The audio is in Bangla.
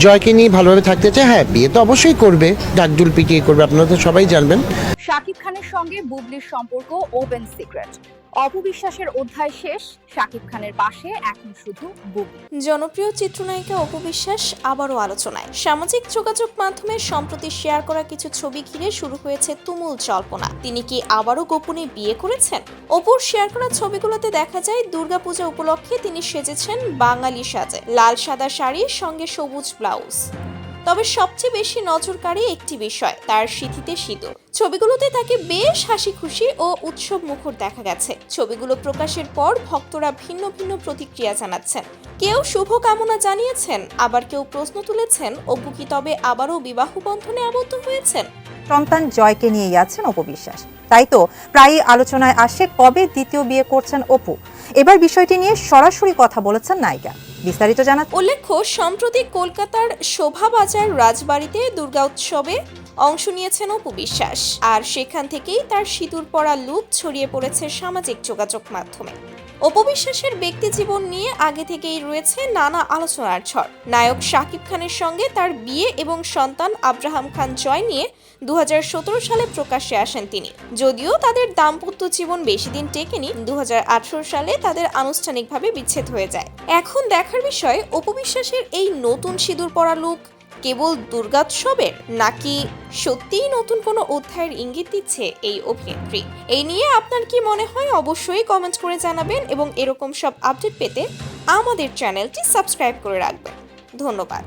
জয়কে নিয়ে ভালোভাবে থাকতে চায়। হ্যাঁ, বিয়ে তো অবশ্যই করবে, ঢাকঢোল পিটিয়ে করবে, আপনারা তো সবাই জানবেন। শাকিব খানের সঙ্গে বুবলির সম্পর্ক ওপেন সিক্রেট। অপবিশ্বাসের অধ্যায় শেষ, শাকিব খানের পাশে এখন শুধু বুবলি। জনপ্রিয় চিত্রনায়িকা অপু বিশ্বাস আবারও আলোচনায়। সামাজিক যোগাযোগ মাধ্যমে সম্প্রতি শেয়ার করা কিছু ছবি ঘিরে শুরু হয়েছে তুমুল জল্পনা। তিনি কি আবারও গোপনে বিয়ে করেছেন? অপুর শেয়ার করা ছবিগুলোতে দেখা যায় দুর্গাপূজা উপলক্ষে তিনি সেজেছেন বাঙালি সাজে, লাল সাদা শাড়ির সঙ্গে সবুজ ব্লাউজ। তবে সবচেয়ে বেশি নজরকাড়ি একটি বিষয়, তার সিঁথিতে সিঁদুর। ছবিগুলোতে তাকে বেশ হাসি খুশি ও উৎসব মুখর দেখা গেছে। ছবিগুলো প্রকাশের পর ভক্তরা ভিন্ন ভিন্ন প্রতিক্রিয়া জানাচ্ছেন। কেউ শুভ কামনা জানিয়েছেন, আবার কেউ প্রশ্ন তুলেছেন অপু কি তবে আবারও বিবাহ বন্ধনে আবদ্ধ হয়েছেন। সন্তান জয়কে নিয়েই আছেন অপু বিশ্বাস, তাই তো প্রায়ই আলোচনায় আসে কবে দ্বিতীয় বিয়ে করছেন অপু। এবার বিষয়টি নিয়ে সরাসরি কথা বলেছেন নায়িকা। বিস্তারিত জানা উল্লেখ্য, সম্প্রতি কলকাতার শোভাবাজার রাজবাড়িতে দুর্গা উৎসবে অংশ নিয়েছেন অপু বিশ্বাস, আর সেখান থেকেই তার সিঁদুর পরা লুক ছড়িয়ে পড়েছে সামাজিক যোগাযোগ মাধ্যমে। অপু বিশ্বাসের ব্যক্তি জীবন নিয়ে আগে থেকেই রয়েছে নানা আলোচনার ঝড়। নায়ক শাকিব খানের সঙ্গে তার বিয়ে এবং সন্তান আব্রাহাম খান জয় নিয়ে 2017 সালে প্রকাশ্যে আসেন তিনি। যদিও তাদের দাম্পত্য জীবন বেশি দিন টেকেনি, 2018 সালে তাদের আনুষ্ঠানিকভাবে বিচ্ছেদ হয়ে যায়। এখন দেখার বিষয় অপু বিশ্বাসের এই নতুন সিঁদুর পরা লুক কেবল দুর্গোৎসবের, নাকি সত্যিই নতুন কোনো অধ্যায়ের ইঙ্গিত দিচ্ছে এই অভিনেত্রী। এই নিয়ে আপনার কি মনে হয় অবশ্যই কমেন্ট করে জানাবেন, এবং এরকম সব আপডেট পেতে আমাদের চ্যানেলটি সাবস্ক্রাইব করে রাখবেন। ধন্যবাদ।